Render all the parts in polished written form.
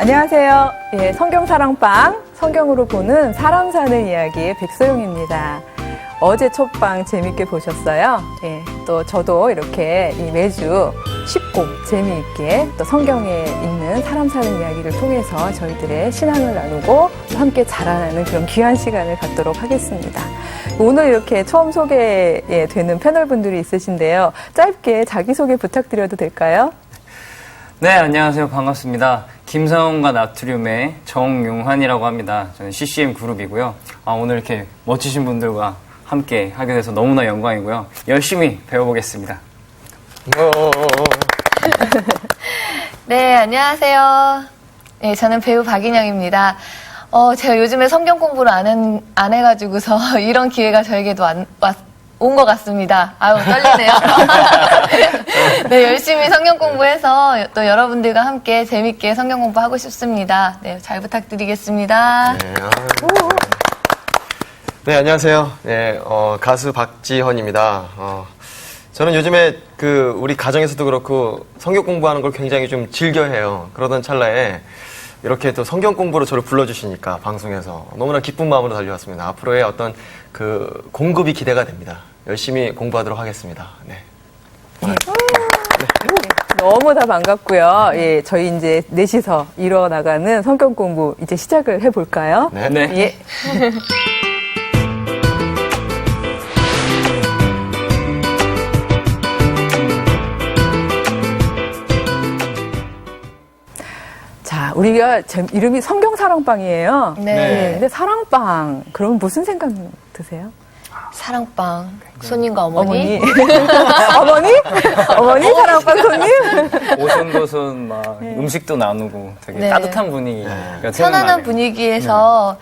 안녕하세요. 예, 성경사랑방, 성경으로 보는 사람 사는 이야기의 백소영입니다. 어제 첫방 재밌게 보셨어요? 예, 또 저도 이렇게 매주 쉽고 재미있게 또 성경에 있는 사람 사는 이야기를 통해서 저희들의 신앙을 나누고 또 함께 자라나는 그런 귀한 시간을 갖도록 하겠습니다. 오늘 이렇게 처음 소개되는 패널분들이 있으신데요. 짧게 자기소개 부탁드려도 될까요? 네, 안녕하세요. 반갑습니다. 김상훈과 나트륨의 정용환이라고 합니다. 저는 CCM 그룹이고요. 오늘 이렇게 멋지신 분들과 함께 하게 돼서 너무나 영광이고요. 열심히 배워보겠습니다. 네, 안녕하세요. 네, 저는 배우 박인영입니다. 제가 요즘에 성경 공부를 안 해가지고서 이런 기회가 저에게도 온 것 같습니다. 아유, 떨리네요. 네, 열심히 성경 공부해서 또 여러분들과 함께 재밌게 성경 공부하고 싶습니다. 네, 잘 부탁드리겠습니다. 네, 안녕하세요. 네, 가수 박지헌입니다. 저는 요즘에 우리 가정에서도 그렇고 성경 공부하는 걸 굉장히 좀 즐겨해요. 그러던 찰나에 이렇게 또 성경 공부로 저를 불러주시니까 방송에서 너무나 기쁜 마음으로 달려왔습니다. 앞으로의 어떤 공급이 기대가 됩니다. 열심히 공부하도록 하겠습니다. 네. 너무 다 반갑고요. 예, 저희 이제 넷이서 이뤄나가는 성경 공부 이제 시작을 해볼까요? 네. 네. 예. 자, 우리가 이름이 성경사랑방이에요. 네. 예, 근데 사랑방, 그러면 무슨 생각 드세요? 사랑방, 손님과 어머니. 어머니? 어머니? 사랑방 손님? 오손도손 음식도 나누고 되게 네. 따뜻한 분위기가 편안한 생각나네요. 분위기에서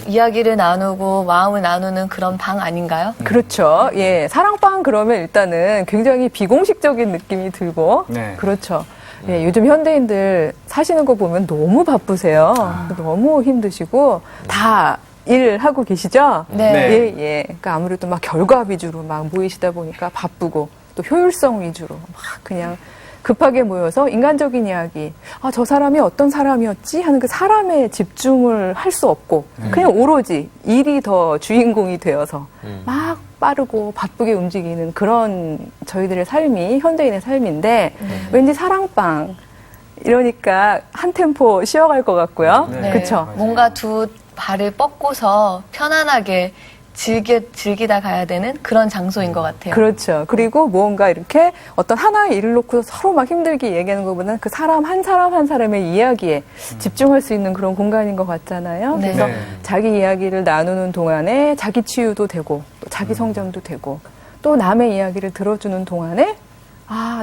이야기를 나누고 마음을 나누는 그런 방 아닌가요? 그렇죠. 예, 사랑방 그러면 일단은 굉장히 비공식적인 느낌이 들고, 네. 그렇죠. 예, 요즘 현대인들 사시는 거 보면 너무 바쁘세요. 너무 힘드시고, 다 일하고 계시죠? 네. 네. 예, 예. 그러니까 아무래도 막 결과 위주로 막 모이시다 보니까 바쁘고, 또 효율성 위주로 막 그냥 급하게 모여서 인간적인 이야기, 저 사람이 어떤 사람이었지? 하는 그 사람에 집중을 할 수 없고, 그냥 오로지 일이 더 주인공이 되어서 막 빠르고 바쁘게 움직이는 그런 저희들의 삶이 현대인의 삶인데, 왠지 사랑방, 이러니까 한 템포 쉬어갈 것 같고요. 네. 그쵸? 뭔가 두 발을 뻗고서 편안하게 즐기다 가야 되는 그런 장소인 것 같아요. 그렇죠. 그리고 무언가 이렇게 어떤 하나의 일을 놓고 서로 막 힘들게 얘기하는 것보다는 그 사람 한 사람의 이야기에 집중할 수 있는 그런 공간인 것 같잖아요. 네. 그래서 네. 자기 이야기를 나누는 동안에 자기 치유도 되고 또 자기 성장도 되고 또 남의 이야기를 들어주는 동안에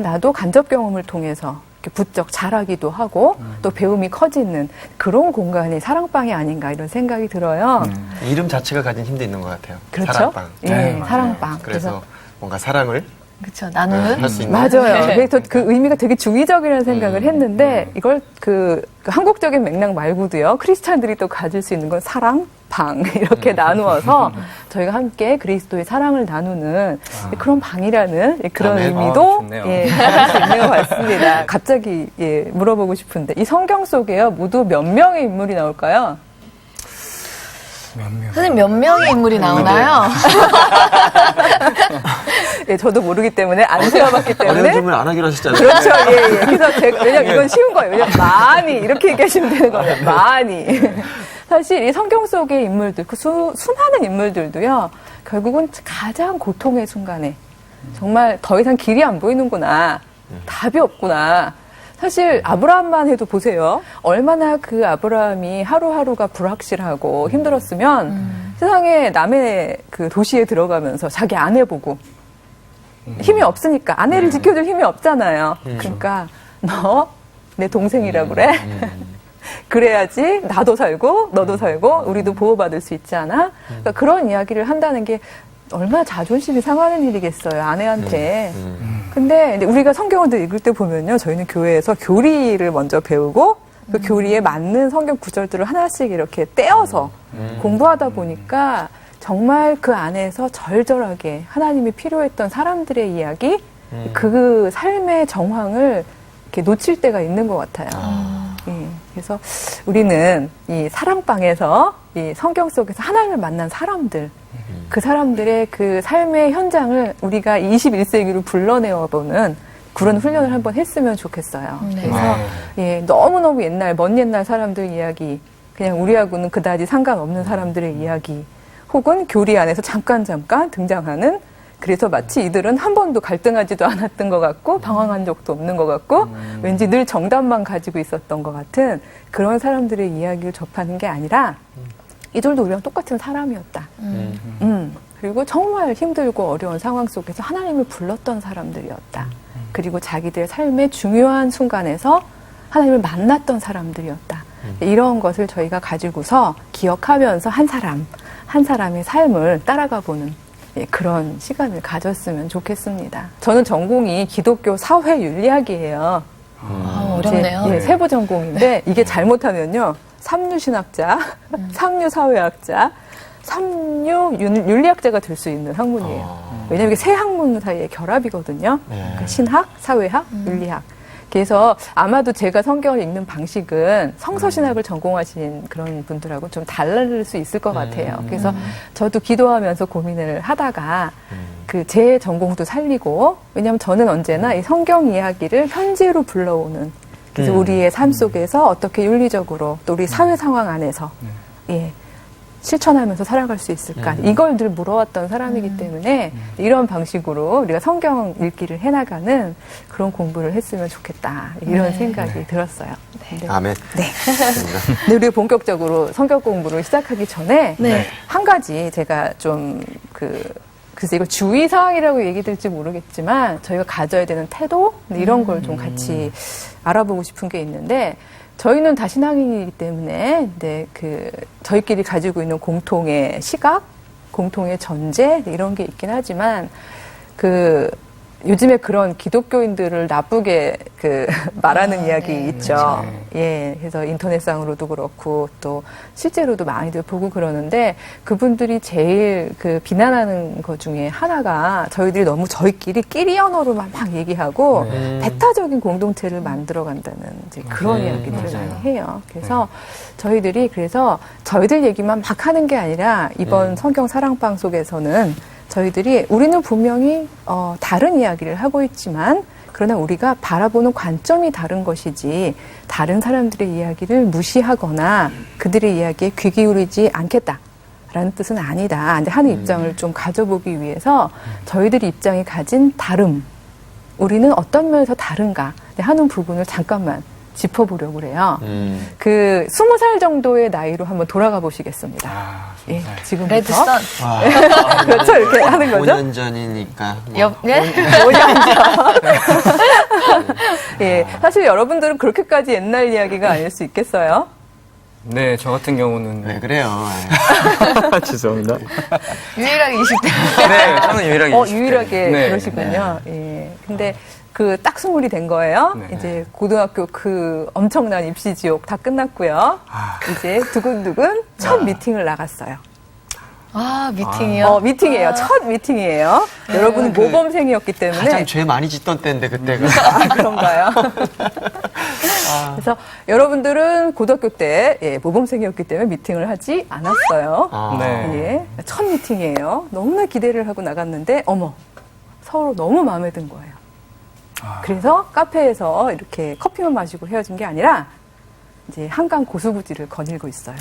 나도 간접 경험을 통해서 이렇게 부쩍 자라기도 하고 또 배움이 커지는 그런 공간이 사랑방이 아닌가 이런 생각이 들어요. 이름 자체가 가진 힘도 있는 것 같아요. 그렇죠? 사랑방. 예, 네, 사랑방. 그래서 뭔가 사랑을 그렇죠. 나누는. 할 수 있는. 맞아요. 네. 그래서 그 의미가 되게 중의적이라는 생각을 했는데 이걸 그 한국적인 맥락 말고도요. 크리스찬들이 또 가질 수 있는 건 사랑, 방 이렇게 나누어서 저희가 함께 그리스도의 사랑을 나누는 그런 방이라는 그런 아멘. 의미도 좋네요. 가질 수 있는 것 같습니다. 갑자기 물어보고 싶은데 이 성경 속에요. 모두 몇 명의 인물이 나올까요? 선생님 몇 명의 인물이 나오나요? 예, 저도 모르기 때문에 안 세어봤기 어려운 때문에 질문 안 하기로 하셨잖아요. 그렇죠. 예, 예. 그래서 왜냐면 이건 쉬운 거예요. 왜냐면 많이 이렇게 얘기하시면 되는 거예요. 많이. 사실 이 성경 속의 인물들, 그 수많은 인물들도요. 결국은 가장 고통의 순간에 정말 더 이상 길이 안 보이는구나. 답이 없구나. 사실 아브라함만 해도 보세요. 얼마나 그 아브라함이 하루하루가 불확실하고 힘들었으면 세상에 남의 그 도시에 들어가면서 자기 아내 보고 힘이 없으니까 아내를 지켜줄 힘이 없잖아요. 그러니까 너 내 동생이라고 그래. 그래야지 나도 살고 너도 살고 우리도 보호받을 수 있지 않아? 그러니까 그런 이야기를 한다는 게 얼마나 자존심이 상하는 일이겠어요, 아내한테. 근데 우리가 성경을 읽을 때 보면요, 저희는 교회에서 교리를 먼저 배우고 그 교리에 맞는 성경 구절들을 하나씩 이렇게 떼어서 공부하다 보니까 정말 그 안에서 절절하게 하나님이 필요했던 사람들의 이야기, 그 삶의 정황을 이렇게 놓칠 때가 있는 것 같아요. 예. 그래서 우리는 이 사랑방에서 이 성경 속에서 하나님을 만난 사람들, 그 사람들의 그 삶의 현장을 우리가 21세기로 불러내어보는 그런 훈련을 한번 했으면 좋겠어요. 네. 그래서 예, 너무너무 옛날, 먼 옛날 사람들 이야기, 그냥 우리하고는 그다지 상관없는 사람들의 이야기, 혹은 교리 안에서 잠깐 등장하는, 그래서 마치 이들은 한 번도 갈등하지도 않았던 것 같고 방황한 적도 없는 것 같고 왠지 늘 정답만 가지고 있었던 것 같은 그런 사람들의 이야기를 접하는 게 아니라 이들도 우리랑 똑같은 사람이었다. 그리고 정말 힘들고 어려운 상황 속에서 하나님을 불렀던 사람들이었다. 그리고 자기들의 삶의 중요한 순간에서 하나님을 만났던 사람들이었다. 이런 것을 저희가 가지고서 기억하면서 한 사람의 삶을 따라가 보는 그런 시간을 가졌으면 좋겠습니다. 저는 전공이 기독교 사회 윤리학이에요. 어렵네요. 예, 세부 전공인데 이게 잘못하면요. 삼류 신학자, 삼류 사회학자, 삼류 윤리학자가 될 수 있는 학문이에요. 왜냐하면 이게 세 학문 사이의 결합이거든요. 그러니까 신학, 사회학, 윤리학. 그래서 아마도 제가 성경을 읽는 방식은 성서신학을 전공하신 그런 분들하고 좀 다를 수 있을 것 같아요. 그래서 저도 기도하면서 고민을 하다가 그 제 전공도 살리고, 왜냐하면 저는 언제나 이 성경 이야기를 현재로 불러오는, 그래서 우리의 삶 속에서 어떻게 윤리적으로 또 우리 사회 상황 안에서 예, 실천하면서 살아갈 수 있을까? 이걸 늘 물어왔던 사람이기 때문에 이런 방식으로 우리가 성경 읽기를 해나가는 그런 공부를 했으면 좋겠다. 이런 생각이 들었어요. 네. 아멘. 네. 근데 우리 본격적으로 성경 공부를 시작하기 전에 네. 한 가지 제가 좀 글쎄 이거 주의사항이라고 얘기 될지 모르겠지만 저희가 가져야 되는 태도 이런 걸 좀 같이 알아보고 싶은 게 있는데, 저희는 다 신앙인이기 때문에 저희끼리 가지고 있는 공통의 시각, 공통의 전제 이런 게 있긴 하지만 요즘에 그런 기독교인들을 나쁘게 말하는 이야기 있죠. 예, 그래서 인터넷상으로도 그렇고 또 실제로도 많이들 보고 그러는데, 그분들이 제일 비난하는 것 중에 하나가 저희들이 너무 저희끼리 끼리 언어로만 막 얘기하고 배타적인 공동체를 만들어 간다는 이제 그런 이야기들을 많이 해요. 그래서 저희들이 저희들 얘기만 막 하는 게 아니라 이번 성경 사랑방 속에서는 우리는 분명히 다른 이야기를 하고 있지만, 그러나 우리가 바라보는 관점이 다른 것이지 다른 사람들의 이야기를 무시하거나 그들의 이야기에 귀 기울이지 않겠다라는 뜻은 아니다 하는 입장을 좀 가져보기 위해서 저희들의 입장이 가진 다름, 우리는 어떤 면에서 다른가 하는 부분을 잠깐만 짚어보려고 그래요. 20살 정도의 나이로 한번 돌아가 보시겠습니다. 예, 지금부터. 레드선. 그렇죠, 이렇게 하는 거죠. 5년 전이니까. 네? 5년 전. 예, 사실 여러분들은 그렇게까지 옛날 이야기가 아닐 수 있겠어요. 네, 저 같은 경우는 왜 그래요? 죄송합니다. 유일하게 20대. 네, 저는 유일하게 20대. 유일하게 네. 그러시군요. 예. 근데 딱 20이 된 거예요. 네. 이제 고등학교 엄청난 입시 지옥 다 끝났고요. 이제 두근두근 첫 미팅을 나갔어요. 미팅이요? 미팅이에요. 첫 미팅이에요. 여러분은 모범생이었기 때문에. 가장 죄 많이 짓던 때인데 그때가. 그런가요? 그래서 여러분들은 고등학교 때 모범생이었기 때문에 미팅을 하지 않았어요. 네. 예, 첫 미팅이에요. 너무나 기대를 하고 나갔는데 서로 너무 마음에 든 거예요. 그래서 카페에서 이렇게 커피만 마시고 헤어진 게 아니라 이제 한강 고수부지를 거닐고 있어요.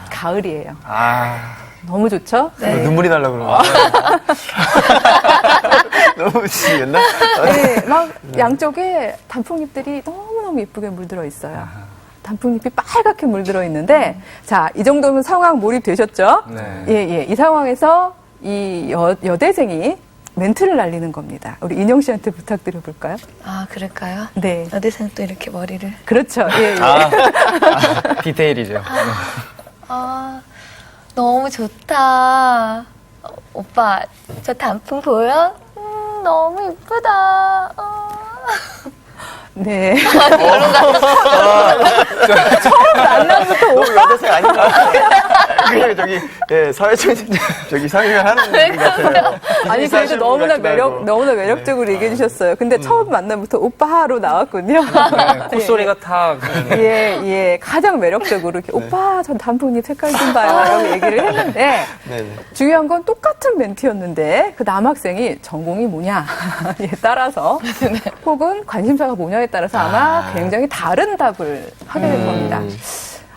가을이에요. 너무 좋죠? 네. 눈물이 날라 그러고. 너무 미치겠나? 네, 막 양쪽에 단풍잎들이 너무너무 예쁘게 물들어 있어요. 단풍잎이 빨갛게 물들어 있는데, 자, 이 정도면 상황 몰입되셨죠? 네. 예. 이 상황에서 이 여대생이 멘트를 날리는 겁니다. 우리 인영 씨한테 부탁드려 볼까요? 그럴까요? 네. 여대생 또 이렇게 머리를. 그렇죠. 예. 디테일이죠. 너무 좋다. 오빠, 저 단풍 보여? 너무 이쁘다. 네. 처음 만남부터 오빠? 여대생 아닌가? 그냥 저기 예, 사회적 저기 상의를 하는 분 같아요. 아니 그래도 너무나 매력적으로 얘기해 주셨어요. 근데 처음 만남부터 오빠로 나왔군요. 네, 콧소리가 다. 예. 가장 매력적으로 이렇게 오빠 전 단풍잎 색깔 좀 봐요. 라고 얘기를 했는데 네네. 중요한 건 똑같은 멘트였는데 그 남학생이 전공이 뭐냐에 따라서 혹은 관심사가 뭐냐에 따라서 아마 굉장히 다른 답을 하게 될 겁니다.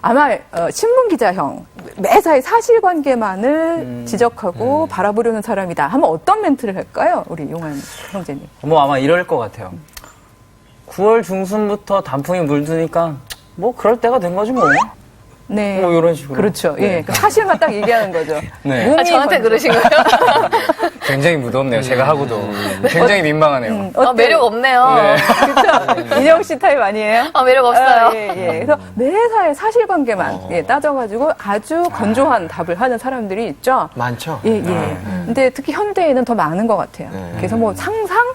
아마 신문기자형 매사에 사실관계만을 지적하고 바라보려는 사람이다 하면 어떤 멘트를 할까요? 우리 용한 형제님. 뭐 아마 이럴 것 같아요. 9월 중순부터 단풍이 물드니까 뭐 그럴 때가 된 거지 뭐. 네. 뭐 이런 식으로. 그렇죠. 네. 예. 그 사실만 딱 얘기하는 거죠. 네. 몸이 저한테 건조- 그러신 거예요? 굉장히 무덥네요. 제가 하고도. 굉장히 민망하네요. 어때요? 매력 없네요. 네. 그렇죠. 인영 씨 타입 아니에요? 매력 없어요. 예. 그래서 매사에 사실관계만 따져가지고 아주 건조한 답을 하는 사람들이 있죠. 많죠. 예. 근데 특히 현대에는 더 많은 것 같아요. 네. 그래서 뭐 상상,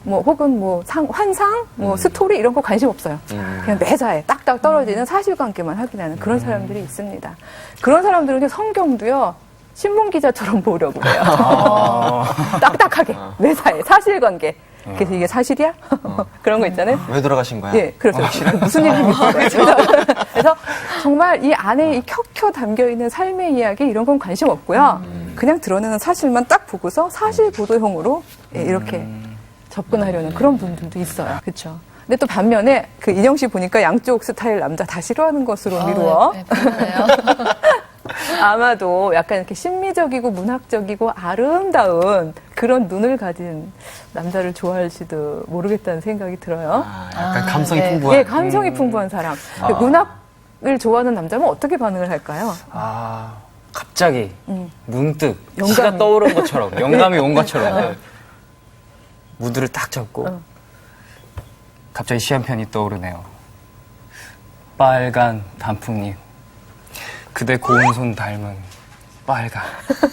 뭐 혹은 뭐 환상, 뭐 스토리 이런 거 관심 없어요. 그냥 매사에 딱딱 떨어지는 사실관계만 확인하는 그런 사람들이 있습니다. 그런 사람들은 성경도요. 신문 기자처럼 보려고 해요. 딱딱하게 매사에 사실관계. 그래서 이게 사실이야? 그런 거 있잖아요. 왜 돌아가신 거야? 예, 그렇죠. 무슨 일이 있어요? 그래서 정말 이 안에 이 켜켜 담겨 있는 삶의 이야기 이런 건 관심 없고요. 그냥 드러내는 사실만 딱 보고서 사실 보도형으로 예, 이렇게 접근하려는 그런 분들도 있어요. 그렇죠. 근데 또 반면에 그 인영 씨 보니까 양쪽 스타일 남자 다 싫어하는 것으로 미루어. 네, 그러네요. 아마도 약간 이렇게 심미적이고 문학적이고 아름다운 그런 눈을 가진 남자를 좋아할지도 모르겠다는 생각이 들어요. 약간 감성이 네. 풍부한. 예, 감성이 풍부한 사람. 문학을 좋아하는 남자면 어떻게 반응을 할까요? 갑자기 문득 영감이. 시가 떠오른 것처럼 영감이 온 것처럼 무드를 딱 잡고 갑자기 시 한 편이 떠오르네요. 빨간 단풍잎 그대 고운 손 닮은 빨간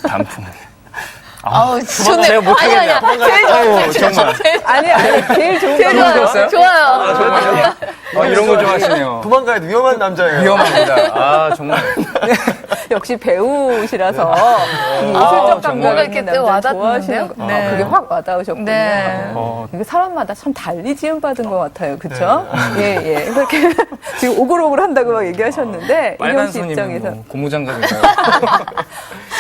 단풍잎. 아우, 좋네. 제가 못하겠네요. 정말. 아니, 제일 좋은 제일 거. 좋아요. 좋아요. 정말요? 이런 거 좋아하시네요. 도망가야 돼. 위험한 남자예요. 위험합니다. 아 정말. 역시 배우시라서 이 예술적 정말. 감각이 있는 이렇게 남자 와닿는데요? 좋아하시는 거. 네. 그게 확 와닿으셨군요. 네. 이게 사람마다 참 달리 지음받은 것 같아요. 그렇죠? 예. 그렇게 지금 오글오글 한다고 막 얘기하셨는데 빨간 이경 씨 손이면 입장에서 뭐 고무장갑인가요?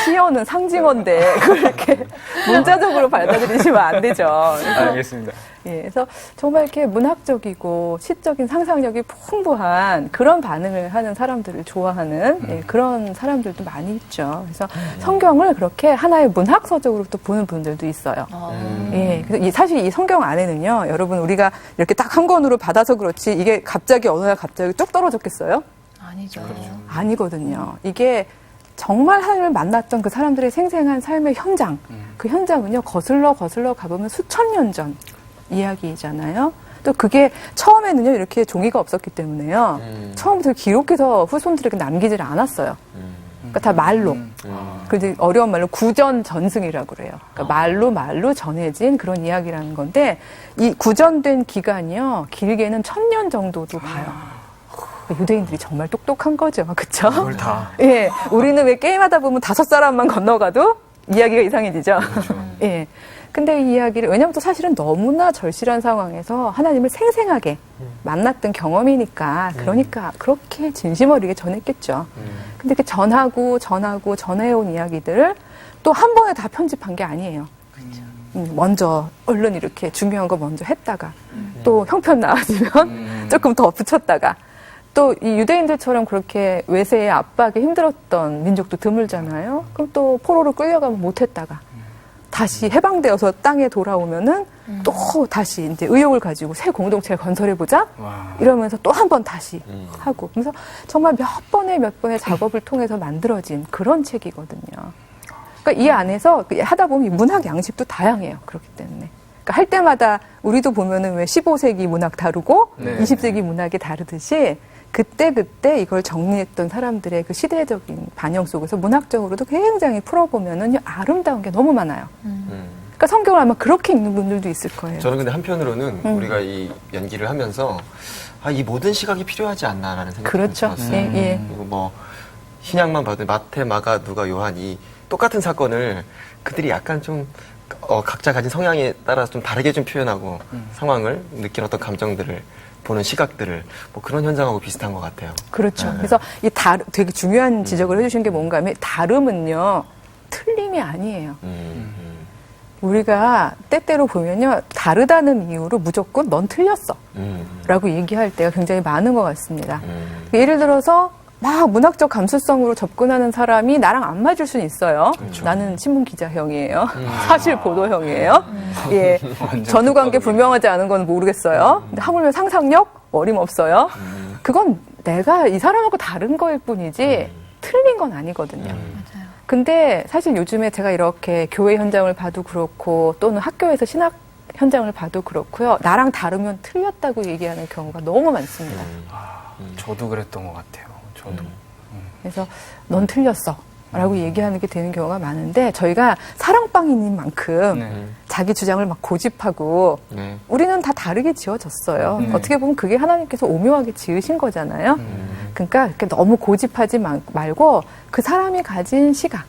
시어는 상징어인데 그걸 이렇게 문자적으로 받아들이시면 안 되죠. 알겠습니다. 예, 그래서 정말 이렇게 문학적이고 시적인 상상력이 풍부한 그런 반응을 하는 사람들을 좋아하는 예, 그런 사람들도 많이 있죠. 그래서 성경을 그렇게 하나의 문학 서적으로 또 보는 분들도 있어요. 예, 그래서 사실 이 성경 안에는요, 여러분 우리가 이렇게 딱 한 권으로 받아서 그렇지 이게 갑자기 어느 날 갑자기 쭉 떨어졌겠어요? 아니죠. 아니거든요. 이게 정말 하나님을 만났던 그 사람들의 생생한 삶의 현장, 그 현장은요 거슬러 가보면 수천 년 전 이야기잖아요. 또 그게 처음에는요 이렇게 종이가 없었기 때문에요. 처음부터 기록해서 후손들에게 남기질 않았어요. 그러니까 다 말로. 그런데 어려운 말로 구전 전승이라고 그래요. 그러니까 말로 전해진 그런 이야기라는 건데 이 구전된 기간이요 길게는 1000년 정도도 봐요. 유대인들이 정말 똑똑한 거죠, 그렇죠? 그걸 다. 예, 우리는 왜 게임하다 보면 5사람만 건너가도 이야기가 이상해지죠. 예. 근데 이 이야기를, 왜냐면 또 사실은 너무나 절실한 상황에서 하나님을 생생하게 만났던 경험이니까, 그러니까 그렇게 진심 어리게 전했겠죠. 근데 이렇게 전해온 이야기들을 또 한 번에 다 편집한 게 아니에요. 먼저, 얼른 이렇게 중요한 거 먼저 했다가, 또 형편 나아지면 조금 더 붙였다가, 또 이 유대인들처럼 그렇게 외세의 압박에 힘들었던 민족도 드물잖아요. 그럼 또 포로로 끌려가면 못했다가, 다시 해방되어서 땅에 돌아오면은 또 다시 이제 의욕을 가지고 새 공동체를 건설해보자 이러면서 또 한 번 다시 하고 그래서 정말 몇 번의 작업을 통해서 만들어진 그런 책이거든요. 그러니까 이 안에서 하다 보면 문학 양식도 다양해요. 그렇기 때문에. 그러니까 할 때마다 우리도 보면은 왜 15세기 문학 다르고 네. 20세기 문학이 다르듯이 그때 이걸 정리했던 사람들의 그 시대적인 반영 속에서 문학적으로도 굉장히 풀어보면은 아름다운 게 너무 많아요. 그러니까 성경을 아마 그렇게 읽는 분들도 있을 거예요. 저는 근데 한편으로는 우리가 이 연기를 하면서 이 모든 시각이 필요하지 않나라는 생각이 그렇죠. 들었어요. 예. 그리고 뭐 신약만 봐도 마태, 마가, 누가, 요한 이 똑같은 사건을 그들이 약간 좀 각자 가진 성향에 따라서 좀 다르게 좀 표현하고 상황을 느낀 어떤 감정들을 보는 시각들을 뭐 그런 현상하고 비슷한 것 같아요. 그렇죠. 네. 그래서 되게 중요한 지적을 해주신 게 뭔가 하면 다름은요, 틀림이 아니에요. 우리가 때때로 보면요, 다르다는 이유로 무조건 넌 틀렸어. 라고 얘기할 때가 굉장히 많은 것 같습니다. 예를 들어서 막 문학적 감수성으로 접근하는 사람이 나랑 안 맞을 수는 있어요. 그렇죠. 나는 신문 기자형이에요. 사실 보도형이에요. 예. 전후 관계 불명하지 않은 건 모르겠어요. 근데 하물며 상상력 어림없어요. 그건 내가 이 사람하고 다른 거일 뿐이지 틀린 건 아니거든요. 맞아요. 근데 사실 요즘에 제가 이렇게 교회 현장을 봐도 그렇고 또는 학교에서 신학 현장을 봐도 그렇고요. 나랑 다르면 틀렸다고 얘기하는 경우가 너무 많습니다. 저도 그랬던 것 같아요. 저도. 그래서 넌 틀렸어 라고 얘기하는 게 되는 경우가 많은데 저희가 사랑방인인 만큼 네. 자기 주장을 막 고집하고 네. 우리는 다 다르게 지어졌어요. 어떻게 보면 그게 하나님께서 오묘하게 지으신 거잖아요. 그러니까 이렇게 너무 고집하지 말고 그 사람이 가진 시각,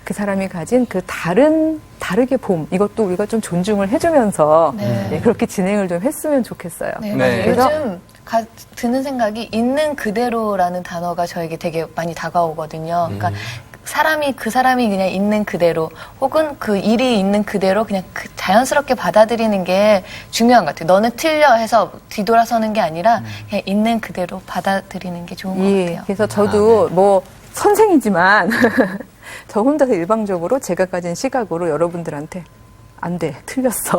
그 사람이 가진 그 다르게 봄, 이것도 우리가 좀 존중을 해주면서 네. 네, 그렇게 진행을 좀 했으면 좋겠어요. 네, 네. 맞아요. 그래서 요즘 드는 생각이 있는 그대로라는 단어가 저에게 되게 많이 다가오거든요. 그러니까 그 사람이 그냥 있는 그대로 혹은 그 일이 있는 그대로 그냥 자연스럽게 받아들이는 게 중요한 것 같아요. 너는 틀려 해서 뒤돌아서는 게 아니라 그냥 있는 그대로 받아들이는 게 좋은 것 예, 같아요. 그래서 저도 뭐 선생이지만 저 혼자서 일방적으로 제가 가진 시각으로 여러분들한테 안 돼, 틀렸어.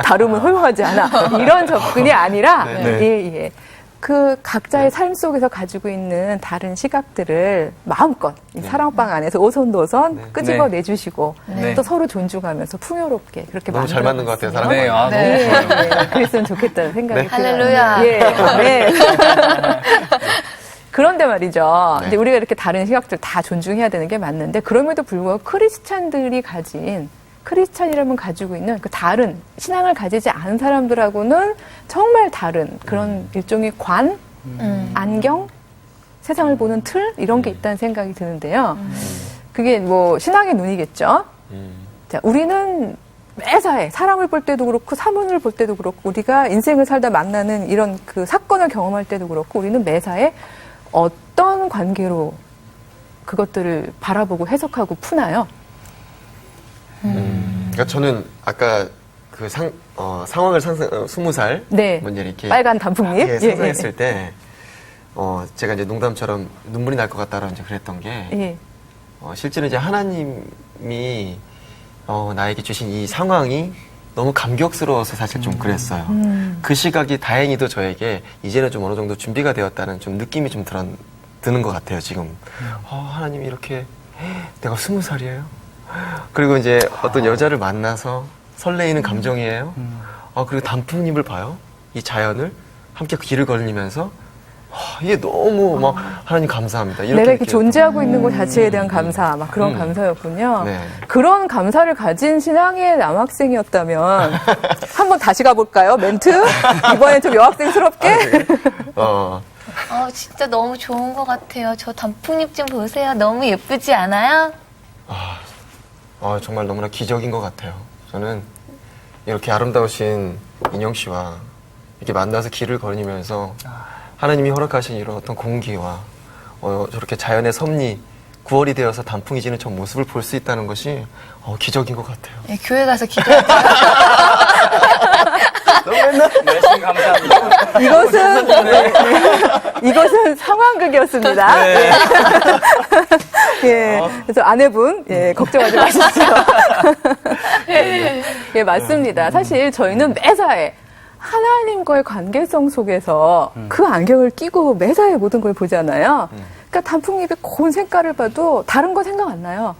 다름은 허용하지 않아. 이런 접근이 아니라, 네. 예. 그 각자의 삶 속에서 가지고 있는 다른 시각들을 마음껏 이 사랑방 안에서 오손도손 끄집어 내주시고 네. 또 서로 존중하면서 풍요롭게 그렇게 너무 잘 맞는 것 같아요, 사랑방. 네, 아, 네. 너무 좋아요. 예, 그랬으면 좋겠다는 생각이 네. 들어요. 할렐루야. 예, 네. 그런데 말이죠. 네. 이제 우리가 이렇게 다른 시각들 다 존중해야 되는 게 맞는데 그럼에도 불구하고 크리스찬이라면 가지고 있는 그 다른 신앙을 가지지 않은 사람들하고는 정말 다른 그런 일종의 관, 안경, 세상을 보는 틀 이런 게 있다는 생각이 드는데요. 그게 뭐 신앙의 눈이겠죠. 자, 우리는 매사에 사람을 볼 때도 그렇고 사문을 볼 때도 그렇고 우리가 인생을 살다 만나는 이런 그 사건을 경험할 때도 그렇고 우리는 매사에 어떤 관계로 그것들을 바라보고 해석하고 푸나요? 그러니까 저는 아까 그 상황을 20살 네. 먼저 이렇게 빨간 단풍잎? 예, 상상했을 때 제가 이제 농담처럼 눈물이 날 것 같다라고 이제 그랬던 게 예. 실제로 이제 하나님이 나에게 주신 이 상황이 너무 감격스러워서 사실 좀 그랬어요. 그 시각이 다행히도 저에게 이제는 좀 어느 정도 준비가 되었다는 좀 느낌이 좀 드는 것 같아요, 지금. 하나님이 이렇게, 내가 20살이에요? 그리고 이제 어떤 여자를 만나서 설레이는 감정이에요? 그리고 단풍잎을 봐요? 이 자연을 함께 길을 걸으면서 이게 너무 막 하나님 감사합니다. 내가 이렇게 느껴요. 존재하고 있는 것 자체에 대한 감사, 막 그런 감사였군요. 네. 그런 감사를 가진 신앙의 남학생이었다면 한번 다시 가볼까요? 멘트? 이번엔 좀 여학생스럽게? 진짜 너무 좋은 것 같아요. 저 단풍잎 좀 보세요. 너무 예쁘지 않아요? 정말 너무나 기적인 것 같아요. 저는 이렇게 아름다우신 인영 씨와 이렇게 만나서 길을 걸으면서 하나님이 허락하신 이런 어떤 공기와 저렇게 자연의 섭리, 9월이 되어서 단풍이 지는 저 모습을 볼 수 있다는 것이 기적인 것 같아요. 네, 교회 가서 기도해요. 말씀 감사합니다. 이것은 상황극이었습니다. 네. 예. 그래서 아내분, 걱정하지 마십시오. 예, 맞습니다. 사실 저희는 매사에 하나님과의 관계성 속에서 그 안경을 끼고 매사에 모든 걸 보잖아요. 그러니까 단풍잎의 고운 색깔을 봐도 다른 거 생각 안 나요.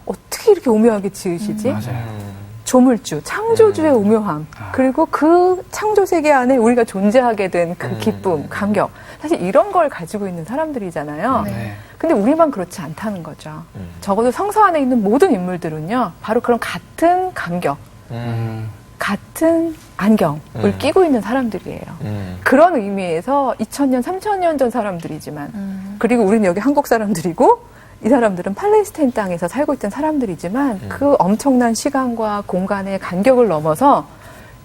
어떻게 이렇게 오묘하게 지으시지? 맞아요. 조물주, 창조주의 오묘함, 그리고 그 창조 세계 안에 우리가 존재하게 된 그 기쁨, 감격. 사실 이런 걸 가지고 있는 사람들이잖아요. 네. 근데 우리만 그렇지 않다는 거죠. 적어도 성서 안에 있는 모든 인물들은요, 바로 그런 같은 감격, 같은 안경을 끼고 있는 사람들이에요. 그런 의미에서 2000년, 3000년 전 사람들이지만 그리고 우리는 여기 한국 사람들이고 이 사람들은 팔레스타인 땅에서 살고 있던 사람들이지만 그 엄청난 시간과 공간의 간격을 넘어서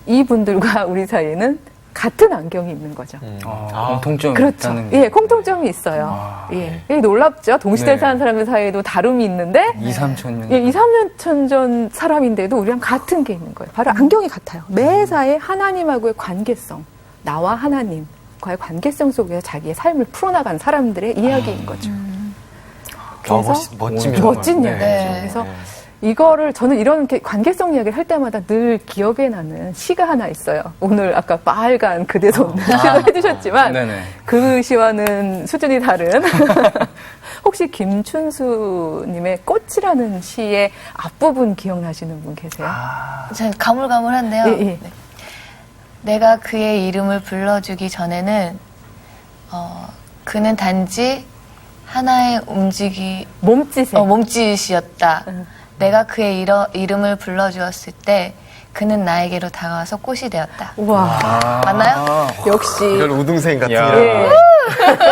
이분들과 우리 사이에는 같은 안경이 있는 거죠. 공통점이 그렇죠. 있다는 게. 예, 공통점이 있어요. 예. 놀랍죠? 동시대에 네. 사는 사람들 사이에도 다름이 있는데 2, 3천 년. 예, 2, 3년 전 사람인데도 우리랑 같은 게 있는 거예요. 바로 안경이 같아요. 매사에 하나님하고의 관계성, 나와 하나님과의 관계성 속에서 자기의 삶을 풀어나간 사람들의 이야기인 거죠. 그래서 멋집니다. 멋진 네. 이야기죠. 네. 그래서 이거를 저는 이런 관계성 이야기를 할 때마다 늘 기억에 나는 시가 하나 있어요. 오늘 아까 빨간 그대 손 시도 해주셨지만 네네. 그 시와는 수준이 다른 혹시 김춘수님의 꽃이라는 시의 앞부분 기억나시는 분 계세요? 저는 가물가물한데요. 예, 예. 네. 내가 그의 이름을 불러주기 전에는 그는 단지 하나의 몸짓이었다. 내가 그의 이름을 불러주었을 때 그는 나에게로 다가와서 꽃이 되었다. 우와, 맞나요? 역시. 이런 우등생 같은 야. 이런. 예.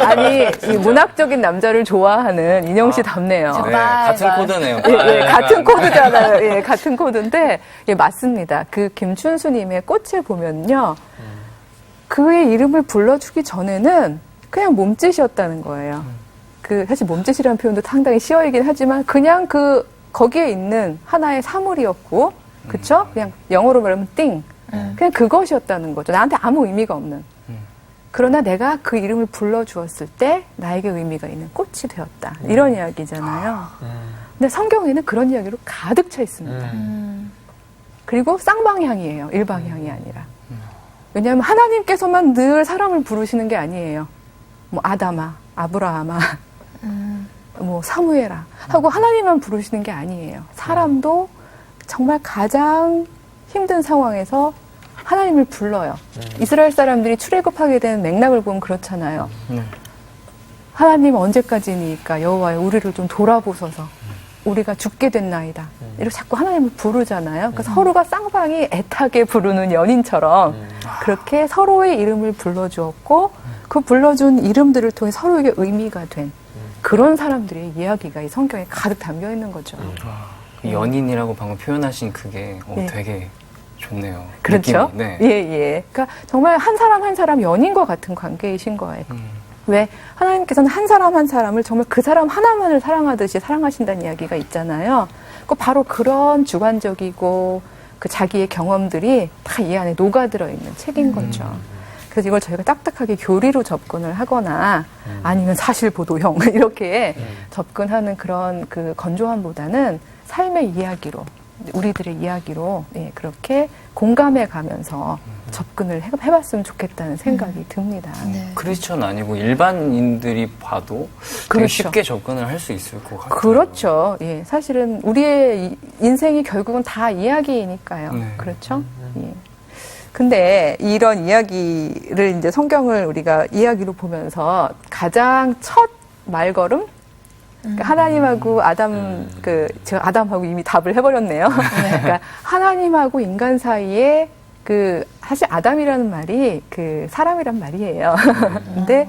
아니, 이 문학적인 남자를 좋아하는 인영 씨 답네요. 네, 정말, 같은 정말. 코드네요. 예, 같은 코드잖아요. 예, 같은 코드인데, 예, 맞습니다. 그 김춘수님의 꽃을 보면요. 그의 이름을 불러주기 전에는 그냥 몸짓이었다는 거예요. 사실 몸짓이라는 표현도 상당히 쉬워이긴 하지만, 그냥 거기에 있는 하나의 사물이었고, 그쵸? 그냥 영어로 말하면 띵. 그냥 그것이었다는 거죠. 나한테 아무 의미가 없는. 그러나 내가 그 이름을 불러주었을 때 나에게 의미가 있는 꽃이 되었다. 이런 이야기잖아요. 근데 성경에는 그런 이야기로 가득 차 있습니다. 그리고 쌍방향이에요. 일방향이 아니라. 왜냐하면 하나님께서만 늘 사람을 부르시는 게 아니에요. 뭐 아담아, 아브라함아, 뭐 사무엘아 하고 하나님만 부르시는 게 아니에요. 사람도 정말 가장 힘든 상황에서 하나님을 불러요. 이스라엘 사람들이 출애굽하게 된 맥락을 보면 그렇잖아요. 하나님 언제까지니까 여호와여 우리를 좀 돌아보소서. 우리가 죽게 됐나이다. 이렇게 자꾸 하나님을 부르잖아요. 그래서 서로가 쌍방이 애타게 부르는 연인처럼 그렇게 서로의 이름을 불러주었고 그 불러준 이름들을 통해 서로에게 의미가 된 그런 사람들의 이야기가 이 성경에 가득 담겨 있는 거죠. 그 연인이라고 방금 표현하신 그게 네. 되게 좋네요. 그렇죠? 느낌이. 네. 예, 예. 그러니까 정말 한 사람 한 사람 연인과 같은 관계이신 거예요. 왜? 하나님께서는 한 사람 한 사람을 정말 그 사람 하나만을 사랑하듯이 사랑하신다는 이야기가 있잖아요. 바로 그런 주관적이고 그 자기의 경험들이 다 이 안에 녹아들어 있는 책인 거죠. 그래서 이걸 저희가 딱딱하게 교리로 접근을 하거나 아니면 사실보도형 이렇게 접근하는 그런 그 건조함보다는 삶의 이야기로 우리들의 이야기로 예, 그렇게 공감해 가면서 접근을 해봤으면 좋겠다는 생각이 듭니다. 네. 크리스천 아니고 일반인들이 봐도 되게 그렇죠. 쉽게 접근을 할 수 있을 것 같아요. 그렇죠. 예, 사실은 우리의 인생이 결국은 다 이야기이니까요. 네. 그렇죠? 예. 근데 이런 이야기를 이제 성경을 우리가 이야기로 보면서 가장 첫 말걸음? 그러니까 하나님하고 제가 아담하고 이미 답을 해버렸네요. 그러니까 하나님하고 인간 사이에 사실 아담이라는 말이 사람이란 말이에요. 근데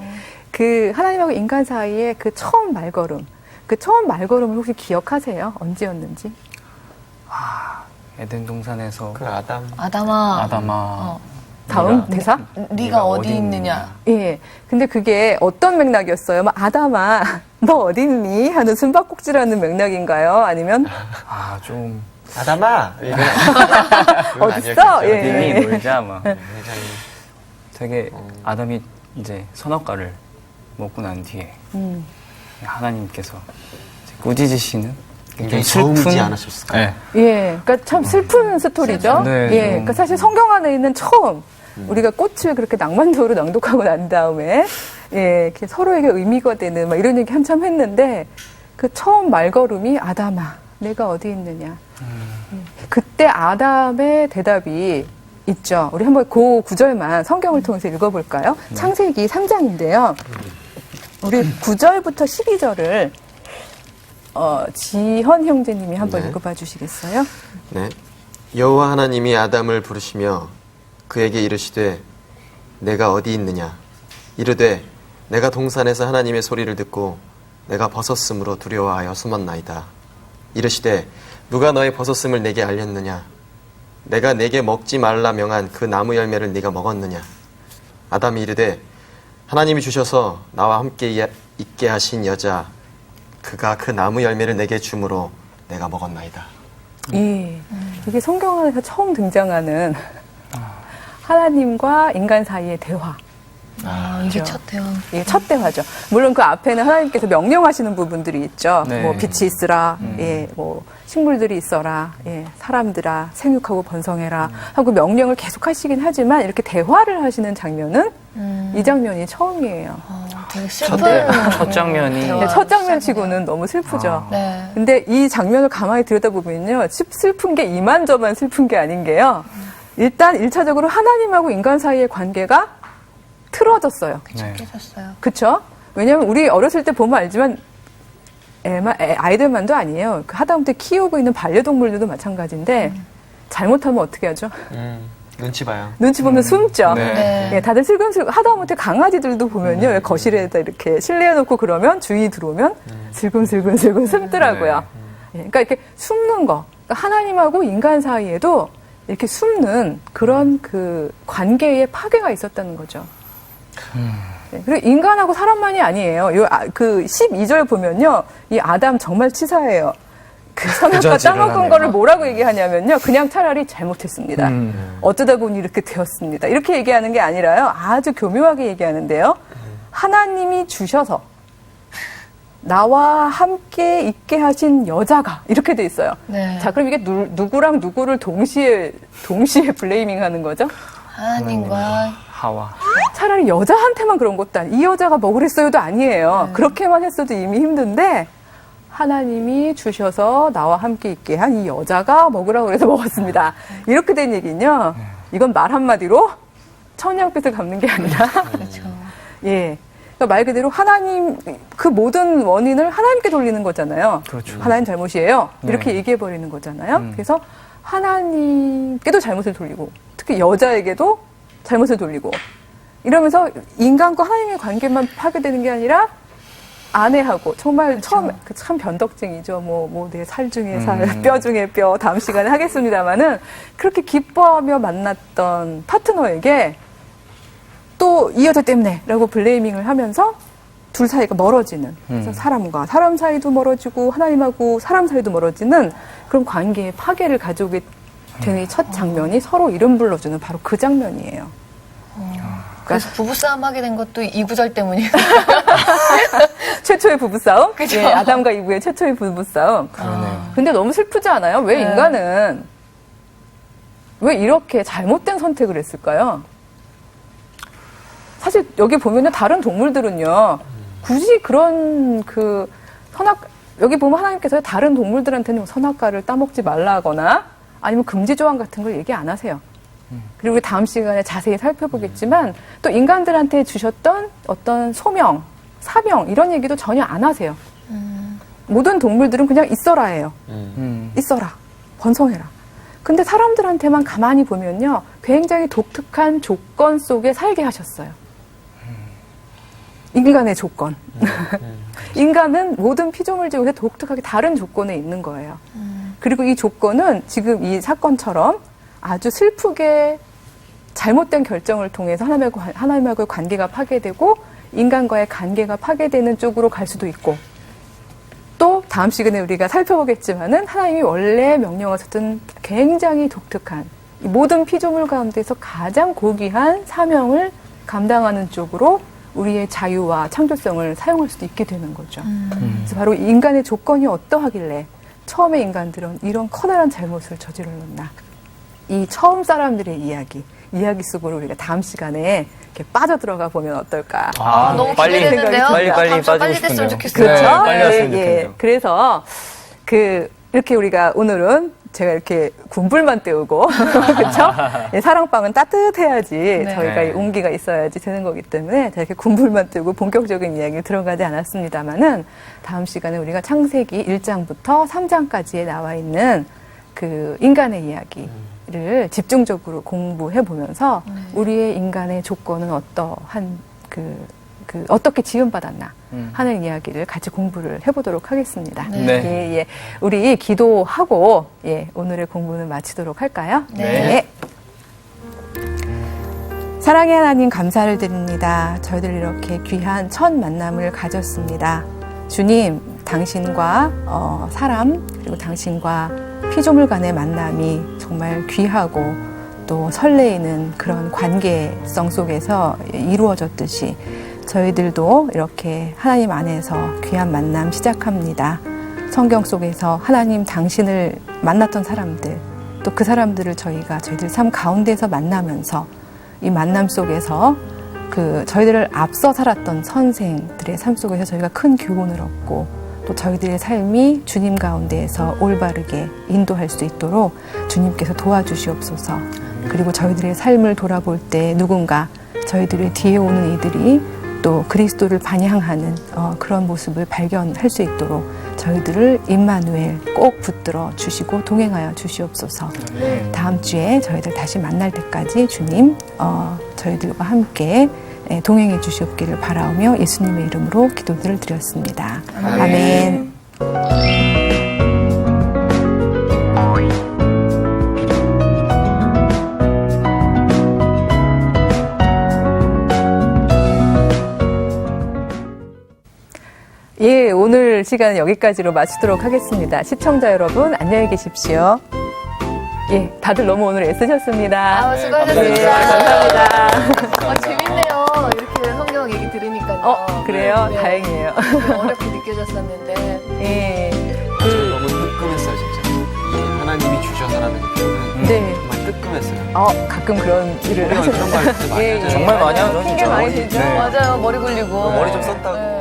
하나님하고 인간 사이에 처음 말걸음을 혹시 기억하세요? 언제였는지? 에덴 동산에서 그 아담. 아담아. 다음 대사? 네가 어디 있느냐. 예. 근데 그게 어떤 맥락이었어요? 아담아, 너 어디 있니? 하는 숨바꼭질하는 맥락인가요? 아니면 좀 아담아! 어딨어? 예. 님이 놀자 막. 되게 아담이 이제 선악과를 먹고 난 뒤에 하나님께서 이제 꾸짖으시는 굉장히 저음지 않으셨을까요? 네. 예. 그러니까 참 슬픈 스토리죠. 네, 예. 좀. 그러니까 사실 성경 안에 있는 처음 우리가 꽃을 그렇게 낭만적으로 낭독하고 난 다음에 예, 이렇게 서로에게 의미가 되는 막 이런 얘기 한참 했는데 그 처음 말걸음이 아담아, 내가 어디 있느냐. 그때 아담의 대답이 있죠. 우리 한번 그 구절만 성경을 통해서 읽어볼까요? 창세기 3장인데요. 우리 9절부터 12절을 지현 형제님이 한번 네. 읽어봐 주시겠어요? 네. 여호와 하나님이 아담을 부르시며 그에게 이르시되 내가 어디 있느냐 이르되 내가 동산에서 하나님의 소리를 듣고 내가 벗었으므로 두려워하여 숨었나이다. 이르시되 누가 너의 벗었음을 내게 알렸느냐? 내가 내게 먹지 말라 명한 그 나무 열매를 네가 먹었느냐? 아담이 이르되 하나님이 주셔서 나와 함께 있게 하신 여자 그가 그 나무 열매를 내게 주므로 내가 먹었나이다. 예. 이게 성경 안에서 처음 등장하는 하나님과 인간 사이의 대화. 이게 그렇죠. 첫 대화. 이게 첫 대화죠. 물론 그 앞에는 하나님께서 명령하시는 부분들이 있죠. 네. 뭐 빛이 있으라, 예, 뭐 식물들이 있어라, 예, 사람들아 생육하고 번성해라 하고 명령을 계속 하시긴 하지만 이렇게 대화를 하시는 장면은 이 장면이 처음이에요. 되게 첫, 슬픈 첫 장면이 대화. 네, 첫 장면치고는 너무 슬프죠. 네. 근데 이 장면을 가만히 들여다보면요. 슬픈 게 이만저만 슬픈 게 아닌 게요. 일단 1차적으로 하나님하고 인간 사이의 관계가 틀어졌어요. 네. 깨졌어요. 그쵸? 왜냐면 우리 어렸을 때 보면 알지만 아이들만도 아니에요. 그 하다못해 키우고 있는 반려동물들도 마찬가지인데 잘못하면 어떻게 하죠? 눈치 봐요. 눈치 보면 숨죠. 네. 네. 예, 다들 슬금슬금 하다못해 강아지들도 보면요. 왜 거실에다 이렇게 실내해놓고 그러면 주인이 들어오면 슬금슬금 숨더라고요. 예, 그러니까 이렇게 숨는 거. 그러니까 하나님하고 인간 사이에도 이렇게 숨는 그런 그 관계의 파괴가 있었다는 거죠. 네, 그리고 인간하고 사람만이 아니에요. 그 12절 보면요. 이 아담 정말 치사해요. 그 선악과 부자질을 따먹은 하네요. 거를 뭐라고 얘기하냐면요. 그냥 차라리 잘못했습니다. 어쩌다 보니 이렇게 되었습니다. 이렇게 얘기하는 게 아니라요. 아주 교묘하게 얘기하는데요. 하나님이 주셔서 나와 함께 있게 하신 여자가 이렇게 돼 있어요. 네. 자, 그럼 이게 누구랑 누구를 동시에 블레이밍 하는 거죠? 하나님과 하와. 차라리 여자한테만 그런 것도 아니에요. 이 여자가 뭐 그랬어요도 아니에요. 그렇게만 했어도 이미 힘든데 하나님이 주셔서 나와 함께 있게 한 이 여자가 먹으라고 해서 먹었습니다. 이렇게 된 얘기는요. 이건 말 한마디로 천냥빚을 갚는 게 아니라 그렇죠. 예. 그러니까 말 그대로 하나님 그 모든 원인을 하나님께 돌리는 거잖아요. 그렇죠. 하나님 잘못이에요. 이렇게 네. 얘기해 버리는 거잖아요. 그래서 하나님께도 잘못을 돌리고 특히 여자에게도 잘못을 돌리고 이러면서 인간과 하나님의 관계만 파괴되는 게 아니라 아내하고 정말 처음에 참 변덕쟁이죠. 뭐 내 살 중에 살, 뼈 중에 뼈 다음 시간에 하겠습니다마는 그렇게 기뻐하며 만났던 파트너에게 또 이 여자 때문에라고 블레이밍을 하면서 둘 사이가 멀어지는 그래서 사람과 사람 사이도 멀어지고 하나님하고 사람 사이도 멀어지는 그런 관계의 파괴를 가져오게 되는 이 첫 장면이 서로 이름 불러주는 바로 그 장면이에요. 그래서 부부싸움 하게 된 것도 이부절 때문이에요. 최초의 부부싸움? 그죠? 예, 아담과 이브의 최초의 부부싸움. 그러네요. 근데 너무 슬프지 않아요? 왜 네. 인간은 왜 이렇게 잘못된 선택을 했을까요? 사실 여기 보면은 다른 동물들은요, 굳이 그런 그 여기 보면 하나님께서 다른 동물들한테는 선악과를 따먹지 말라거나 아니면 금지 조항 같은 걸 얘기 안 하세요. 그리고 우리 다음 시간에 자세히 살펴보겠지만 또 인간들한테 주셨던 어떤 소명, 사명 이런 얘기도 전혀 안 하세요. 모든 동물들은 그냥 있어라예요. 있어라, 번성해라. 근데 사람들한테만 가만히 보면요, 굉장히 독특한 조건 속에 살게 하셨어요. 인간의 조건. 인간은 모든 피조물 중에 독특하게 다른 조건에 있는 거예요. 그리고 이 조건은 지금 이 사건처럼 아주 슬프게 잘못된 결정을 통해서 하나님하고의 관계가 파괴되고 인간과의 관계가 파괴되는 쪽으로 갈 수도 있고 또 다음 시간에 우리가 살펴보겠지만은 하나님이 원래 명령하셨던 굉장히 독특한 이 모든 피조물 가운데서 가장 고귀한 사명을 감당하는 쪽으로 우리의 자유와 창조성을 사용할 수도 있게 되는 거죠. 그래서 바로 인간의 조건이 어떠하길래 처음에 인간들은 이런 커다란 잘못을 저질렀나. 이 처음 사람들의 이야기 속으로 우리가 다음 시간에 이렇게 빠져들어가 보면 어떨까. 너무 빨리 기대되는데요. 빨리 다음 주에 빠지고 빨리 싶은데요. 됐으면 좋겠어요. 그렇죠? 네, 빨리 왔으면 좋겠네요. 그래서 이렇게 우리가 오늘은 제가 이렇게 군불만 때우고 그렇죠? 사랑방은 따뜻해야지 저희가 이 온기가 있어야지 되는 거기 때문에 제가 이렇게 군불만 때우고 본격적인 이야기에 들어가지 않았습니다만은 다음 시간에 우리가 창세기 1장부터 3장까지에 나와 있는 그 인간의 이야기를 집중적으로 공부해 보면서 우리의 인간의 조건은 어떠한 그 어떻게 지음받았나 하는 이야기를 같이 공부를 해보도록 하겠습니다. 네. 네. 예, 예. 우리 기도하고 예, 오늘의 공부는 마치도록 할까요? 네. 사랑의 하나님 감사를 드립니다. 저희들 이렇게 귀한 첫 만남을 가졌습니다. 주님, 당신과 사람 그리고 당신과 피조물 간의 만남이 정말 귀하고 또 설레이는 그런 관계성 속에서 이루어졌듯이 저희들도 이렇게 하나님 안에서 귀한 만남 시작합니다. 성경 속에서 하나님 당신을 만났던 사람들 또 그 사람들을 저희들 삶 가운데서 만나면서 이 만남 속에서 저희들을 앞서 살았던 선생들의 삶 속에서 저희가 큰 교훈을 얻고 또 저희들의 삶이 주님 가운데에서 올바르게 인도할 수 있도록 주님께서 도와주시옵소서. 그리고 저희들의 삶을 돌아볼 때 누군가 저희들의 뒤에 오는 이들이 또 그리스도를 반향하는 그런 모습을 발견할 수 있도록 저희들을 임마누엘 꼭 붙들어 주시고 동행하여 주시옵소서. 다음 주에 저희들 다시 만날 때까지 주님 저희들과 함께 동행해 주시옵기를 바라오며 예수님의 이름으로 기도들을 드렸습니다. 아멘. 예, 오늘 시간은 여기까지로 마치도록 하겠습니다. 시청자 여러분, 안녕히 계십시오. 예, 다들 너무 오늘 애쓰셨습니다. 수고하셨습니다. 감사합니다. 재밌네요. 이렇게 성경 얘기 들으니까요. 그래요? 네. 다행이에요. 어렵게 느껴졌었는데. 예. 너무 뜨끔했어요, 진짜. 이 하나님이 주셔서라는 표현은 네. 정말 뜨끔했어요. 가끔 그런 일을 우리가 하셨죠. 그런 말 진짜 많이 예, 하죠. 예. 정말 많이 하죠, 핑계 진짜. 많이 되죠. 네. 맞아요. 머리 굴리고. 머리 좀 썼다고.